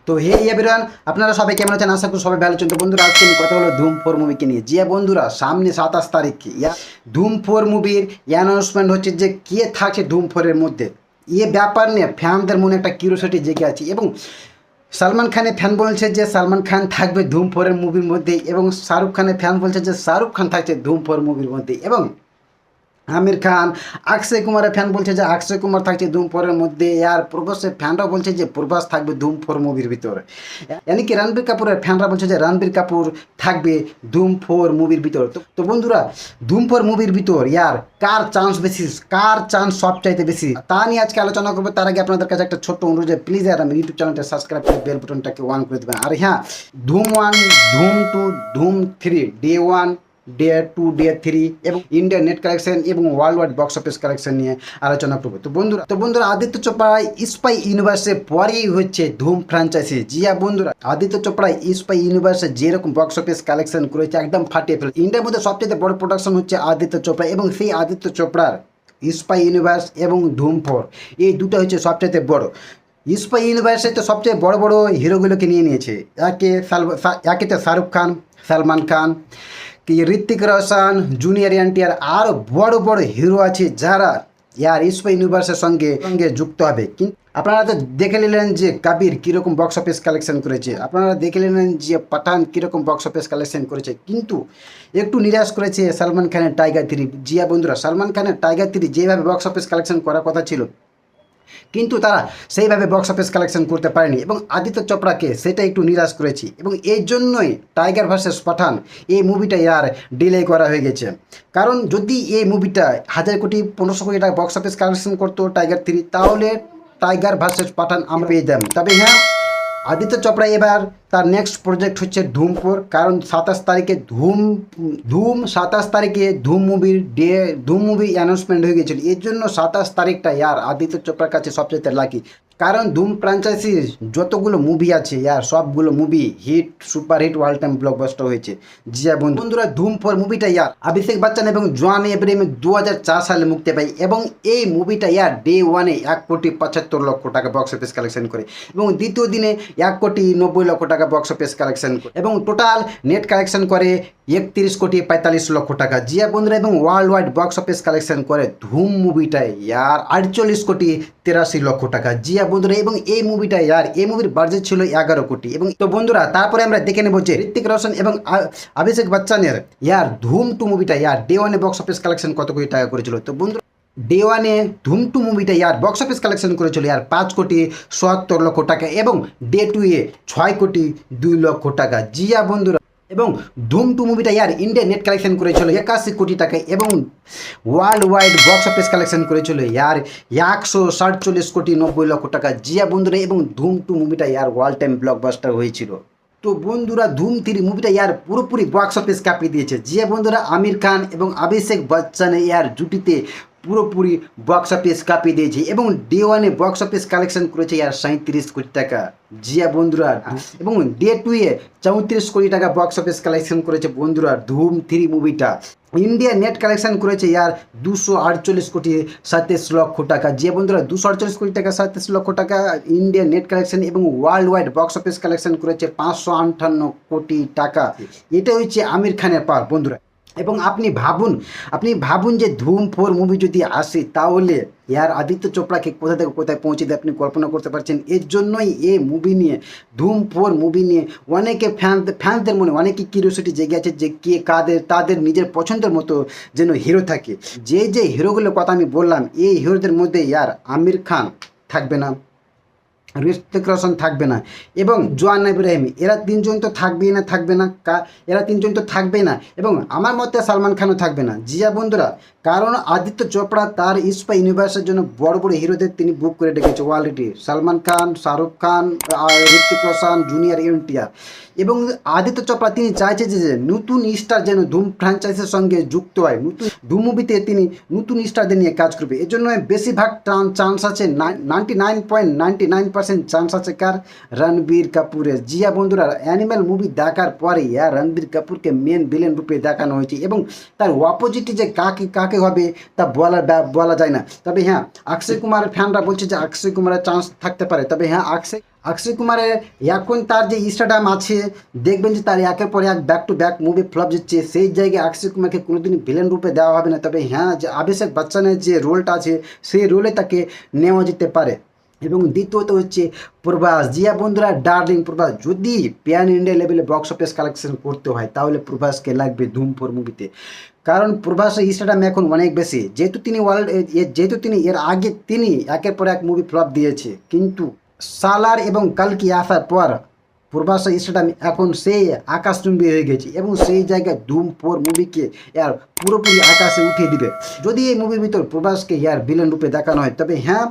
তো হে এভরিওয়ান, আপনারা সবাই কেমন আছেন? আশা করি সবাই ভালো আছেন। তো বন্ধুরা, আজকে আমি কথা হলো ধুম 4 মুভিকে নিয়ে। যে বন্ধুরা, সামনে 27 তারিখে ধুম 4 মুভির অ্যানাউন্সমেন্ট হচ্ছে যে কে থাকছে ধুম 4 এর মধ্যে। এ ব্যাপার নিয়ে ফ্যানদের মনে একটা কিউরিওসিটি জেগে আছে এবং সালমান খানের ফ্যান বলছে যে সালমান খান থাকবে ধুম 4 এর মুভির মধ্যে এবং শাহরুখ খানের ফ্যান বলছে যে শাহরুখ খান থাকছে ধুম 4 মুভির মধ্যে এবং আমির খান, অক্ষয় কুমারের ফ্যান বলছে যে অক্ষয় কুমার থাকছে ধুম 4 এর মধ্যে। আর প্রভাসের ফ্যানরাও বলছে যে প্রভাস থাকবে ধুম 4 মুভির ভিতরে। এমনকি রণবীর কাপুরের ফ্যানরা বলছে যে রণবীর কাপুর থাকবে ধুম 4 মুভির ভিতর। তো বন্ধুরা, ধুম 4 মুভির ভিতর কার চান্স বেশি, কার চান্স সবচাইতে বেশি, তা নিয়ে আজকে আলোচনা করবো। তার আগে আপনাদের কাছে একটা ছোট্ট অনুরোধ, প্লিজ আমার ইউটিউব চ্যানেলটা সাবস্ক্রাইব করে বেল বাটনটাকে অন করে দেবেন। আর হ্যাঁ, ধুম 1, ধুম 2, ধুম 3 ডে 1, ডে 2, ডে 3 এবং ইন্ডিয়ান নেট কালেকশন এবং world wide box office collection নিয়ে আলোচনা করবো। তো বন্ধুরা আদিত্য চোপড়া স্পাই ইউনিভার্সে পরেই হচ্ছে ধুম ফ্র্যাঞ্চাইজি। বন্ধুরা, আদিত্য চোপড়া স্পাই ইউনিভার্সে যেরকম বক্স অফিস কালেকশন করেছে একদম ফাটিয়ে ফেলে। ইন্ডিয়ার মধ্যে সবচেয়ে বড় প্রোডাকশন হচ্ছে আদিত্য চোপড়া এবং সেই আদিত্য চোপড়ার স্পাই ইউনিভার্স এবং ধুম 4 এই দুটো হচ্ছে সবচেয়ে বড়। স্পাই ইউনিভার্সে তো সবচেয়ে বড় বড় হিরোগুলোকে নিয়ে নিয়েছে। একে তো শাহরুখ খান, সালমান খান, ঋত্বিক রোশন, জুনিয়র এনটিআর, আরও বড় বড় হিরো আছে যারা স্পাই ইউনিভার্সের সঙ্গে যুক্ত হবে। কিন্তু আপনারা তো দেখে নিলেন যে কবির কীরকম বক্স অফিস কালেকশন করেছে, আপনারা দেখে নিলেন যে পাঠান কীরকম বক্স অফিস কালেকশন করেছে, কিন্তু একটু নিরাশ করেছে সালমান খানের টাইগার 3। বন্ধুরা, সালমান খানের টাইগার 3 যেভাবে বক্স অফিস কালেকশন করার কথা ছিল কিন্তু তারা সেইভাবে বক্স অফিস কালেকশন করতে পারেনি এবং আদিত্য চোপড়াকে সেটা একটু নিরাশ করেছি এবং এই জন্যই টাইগার ভার্সেস পাঠান এই মুভিটা ডিলে করা হয়ে গেছে। কারণ যদি এই মুভিটা 1000 কোটি 1500 কোটি টাকা বক্স অফিস কালেকশন করতো টাইগার 3, তাহলে টাইগার ভার্সেস পাঠান আমরা পেয়ে যেতাম। তবে হ্যাঁ, আদিত্য চোপড়া এবার তার নেক্সট প্রজেক্ট হচ্ছে ধুম 4। কারণ 27 তারিখে ধুম মুভি অ্যানাউন্সমেন্ট হয়ে গেছিল। এর জন্য 27 তারিখটা আদিত্য চোপড়ার কাছে সবচেয়ে লাকি। কারণ ধুম ফ্র্যাঞ্চাইজির যতগুলো মুভি আছে সবগুলো movie hit, super hit, world time blockbuster হয়েছে। বন্ধুরা, ধুম 4 মুভিটা অভিষেক বচ্চন এবং জোয়ান ইব্রাহিম 2004 সালে মুক্তি পায় এবং এই মুভিটা ডে 1-এ 1,75,00,000 টাকা বক্স অফিস কালেকশন করে এবং দ্বিতীয় দিনে 1,90,00,000 টাকা বক্স অফিস কালেকশন করে এবং টোটাল নেট কালেকশন করে 31,45,00,000 টাকা। বন্ধুরা, এবং world wide box office collection করে ধুম মুভিটায় 48,83,00,000 টাকা। বন্ধুরা, এবং এই মুভিটা এই মুভির বাজেট ছিল 11 কোটি। এবং তো বন্ধুরা, তারপরে আমরা দেখে নেব যে ঋত্বিক রোশন এবং অভিষেক বচ্চনের ধুম 2 মুভিটা ডে 1-এ বক্স অফিস কালেকশন কত কোটি টাকা করেছিল। তো বন্ধুরা, ডে 1-এ ধুম 2 মুভিটা বক্স অফিস কালেকশন করেছিল 5,77,00,000 টাকা এবং ডে 2-এ 6,02,00,000 টাকা। বন্ধুরা, এবং ধুম 2 মুভিটা ইন্ডিয়া নেট কালেকশন করেছিল 81 কোটি টাকা এবং world wide box office collection করেছিল 147,90,00,000 টাকা। বন্ধুরা, এবং ধুম 2 মুভিটা ওয়ার্ল্ড টাইম ব্লকবাস্টার হয়েছিল। তো বন্ধুরা, ধুম 3 মুভিটা পুরোপুরি বক্স অফিস কাঁপিয়ে দিয়েছে। বন্ধুরা, আমির খান এবং অভিষেক বচ্চন জুটিতে পুরোপুরি বক্স অফিস কাঁপিয়ে দিয়েছে এবং ডে 1-এ বক্স অফিস কালেকশন করেছে 37 কোটি টাকা। বন্ধুরা, এবং ডে 2-এ 34 কোটি টাকা বক্স অফিস কালেকশন করেছে। বন্ধুরা, ধুম 3 মুভিটা ইন্ডিয়া নেট কালেকশন করেছে 248,27,00,000 টাকা। বন্ধুরা, 248 কোটি টাকা 27,00,000 টাকা ইন্ডিয়া নেট কালেকশন এবং world wide box office collection করেছে 558 কোটি টাকা। এটা হচ্ছে আমির খানের পাওয়ার। বন্ধুরা, এবং আপনি ভাবুন যে ধুম 4 মুভি যদি আসে তাহলে আদিত্য চোপড়াকে কোথা থেকে কোথায় পৌঁছে দেয় আপনি কল্পনা করতে পারছেন। এর জন্যই এই মুভি নিয়ে ধুম 4 মুভি নিয়ে অনেকে ফ্যানদের মনে অনেকই কিউরিওসিটি জেগে আছে যে কে তাদের নিজের পছন্দের মতো যেন হিরো থাকে। যে হিরোগুলোর কথা আমি বললাম, এই হিরোদের মধ্যে আমির খান থাকবে না, ঋত্বিক রোশন থাকবে না এবং জোয়ান ইব্রাহিম, এরা তিনজন তো থাকবেই না এবং আমার মতে সালমান খানও থাকবে না। বন্ধুরা, কারণ আদিত্য চোপড়া তার স্পাই ইউনিভার্সের জন্য বড় বড় হিরোদের তিনি বুক করে রেখেছে already. Salman Khan, Shahrukh Khan, Hrithik Roshan, junior NTR এবং আদিত্য চোপড়া তিনি চাইছে যে নতুন স্টার যেন ধুম ফ্র্যাঞ্চাইজির সঙ্গে যুক্ত হয়। ধুম মুভিতে তিনি নতুন স্টারদের নিয়ে কাজ করবে। এর জন্য বেশিরভাগ চান্স আছে, 99.99% চান্স আছে কার? রণবীর কাপুরের। বন্ধুরা, অ্যানিম্যাল মুভি দেখার পরে রণবীর কাপুরকে মেন ভিলেন রূপে দেখানো হয়েছে এবং তার অপোজিটে যে কাকে কাকে হবে তা বলা যায় না। তবে হ্যাঁ, অক্ষয় কুমারের ফ্যানরা বলছে যে অক্ষয় কুমারের চান্স থাকতে পারে। তবে হ্যাঁ, অক্ষয় কুমারের এখন তার যে ইনস্টাগ্রাম আছে, দেখবেন যে তার একের পর এক back to back movie flop যাচ্ছে। সেই জায়গায় অক্ষয় কুমারকে কোনোদিন ভিলেন রূপে দেওয়া হবে না। তবে হ্যাঁ, যে অভিষেক বচ্চনের যে রোলটা আছে সেই রোলে তাকে নেওয়া যেতে পারে। এবং দ্বিতীয়ত হচ্ছে প্রভাস। জিয়া বন্ধুরা, ডার্লিং প্রভাস যদি প্যান ইন্ডিয়া লেভেলে বক্স অফিস কালেকশন করতে হয় তাহলে প্রভাসকে লাগবে ধুম 4 মুভিতে। কারণ প্রভাসের ইনস্টাগ্রাম এখন অনেক বেশি, যেহেতু তিনি এর আগে তিনি একের পর এক মুভি ফ্লপ দিয়েছে, কিন্তু সালার এবং কালকি আসার পর প্রভাসের ইনস্টাগ্রাম এখন সেই আকাশচুম্বী হয়ে গেছে এবং সেই জায়গায় ধুম 4 মুভিকে এর পুরোপুরি আকাশে উঠিয়ে দিবে। যদি এই মুভির ভিতর প্রভাসকে ইয়ার ভিলেন রূপে দেখানো হয়, তবে হ্যাঁ